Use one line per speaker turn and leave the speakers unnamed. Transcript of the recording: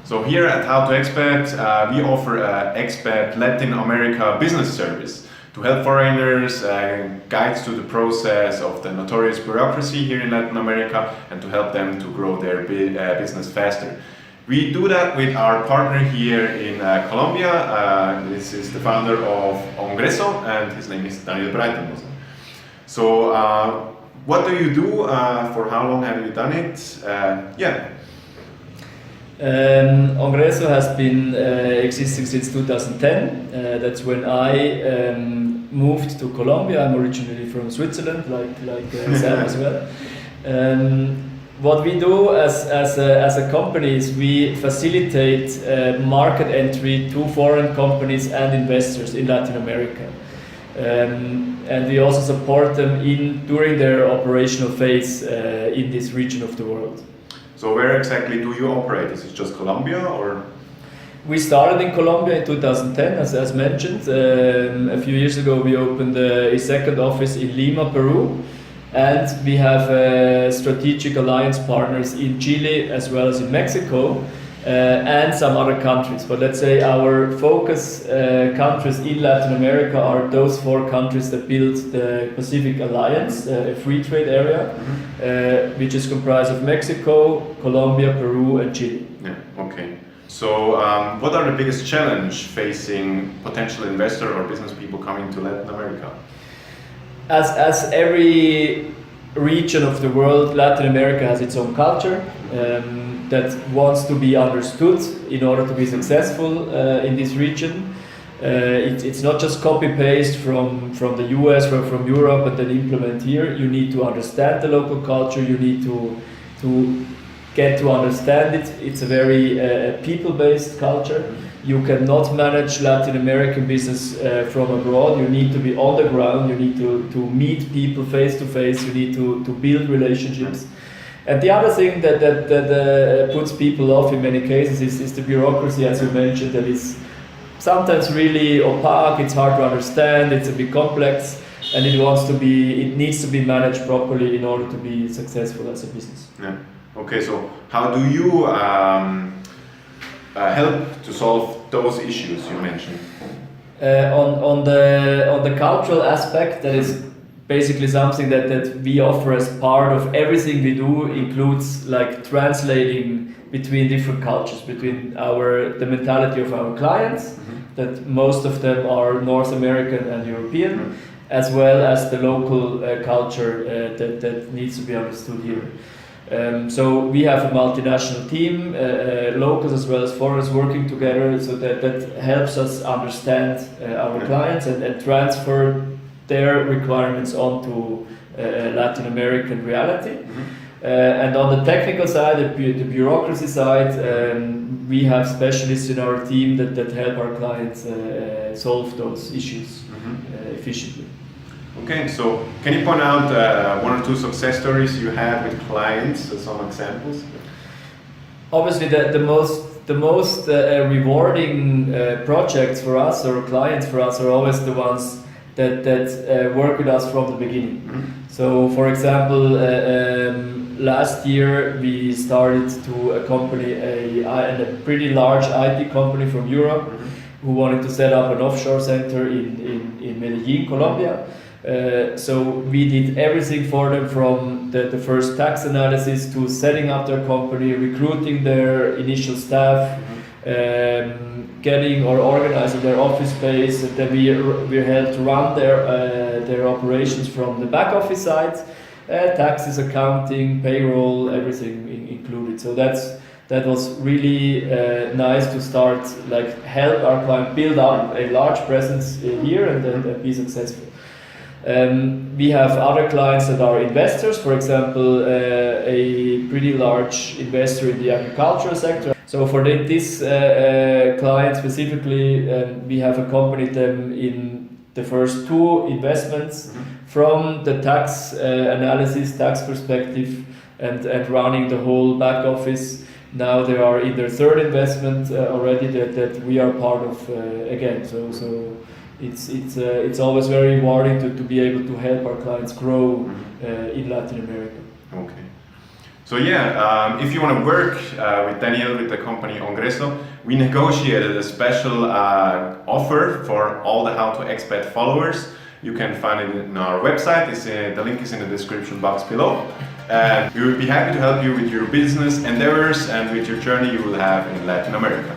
So here at How to Expat, we offer an Expat Latin America business service to help foreigners, guides to the process of the notorious bureaucracy here in Latin America, and to help them to grow their business faster. We do that with our partner here in Colombia. This is the founder of Ongresso, and his name is Daniel Breitenmoser. So, what do you do? For how long have you done it?
Ongresso has been existing since 2010. That's when I moved to Colombia. I'm originally from Switzerland, like Sam as well. What we do as a company is we facilitate market entry to foreign companies and investors in Latin America. And we also support them during their operational phase in this region of the world.
So where exactly do you operate? Is it just Colombia, or?
We started in Colombia in 2010, as mentioned. A few years ago we opened a second office in Lima, Peru. And we have strategic alliance partners in Chile as well as in Mexico and some other countries. But let's say our focus countries in Latin America are those 4 countries that build the Pacific Alliance, a free trade area, which is comprised of Mexico, Colombia, Peru and Chile.
Yeah, okay. So what are the biggest challenge facing potential investor or business people coming to Latin America?
As every region of the world, Latin America has its own culture that wants to be understood in order to be successful in this region. It's not just copy-paste from the US or from Europe and then implement here. You need to understand the local culture, you need to get to understand it. It's a very people-based culture. You cannot manage Latin American business from abroad. You need to be on the ground, you need to meet people face to face, you need to build relationships. And the other thing that puts people off in many cases is the bureaucracy, as you mentioned, that is sometimes really opaque, it's hard to understand, it's a bit complex, and it needs to be managed properly in order to be successful as a business.
Yeah. Okay, so how do you help to solve those issues you mentioned?
On the cultural aspect, that is basically something that we offer as part of everything we do, includes like translating between different cultures, between the mentality of our clients, that most of them are North American and European, as well as the local culture that needs to be understood here. So we have a multinational team, locals as well as foreigners working together, so that helps us understand our clients and transfer their requirements onto Latin American reality. And on the technical side, the bureaucracy side, we have specialists in our team that help our clients solve those issues efficiently.
Okay, so can you point out 1 or 2 success stories you had with clients, some examples?
Obviously, the most rewarding projects for us or clients for us are always the ones that work with us from the beginning. So, for example, last year we started to accompany a pretty large IT company from Europe who wanted to set up an offshore center in Medellin, Colombia. So we did everything for them, from the first tax analysis to setting up their company, recruiting their initial staff, getting or organizing their office space. And then we helped run their operations from the back office side, taxes, accounting, payroll, everything included. So that was really nice to start, like, help our client build up a large presence here and then be successful. We have other clients that are investors, for example, a pretty large investor in the agricultural sector. So for this client specifically, we have accompanied them in the first 2 investments from the tax analysis, tax perspective, and running the whole back office. Now they are in their 3rd investment already that we are part of again. So it's always very rewarding to be able to help our clients grow in Latin America.
Okay. So yeah, if you want to work with Daniel, with the company Ongresso, we negotiated a special offer for all the How to Expat followers. You can find it in our website. The link is in the description box below. And we will be happy to help you with your business endeavors and with your journey you will have in Latin America.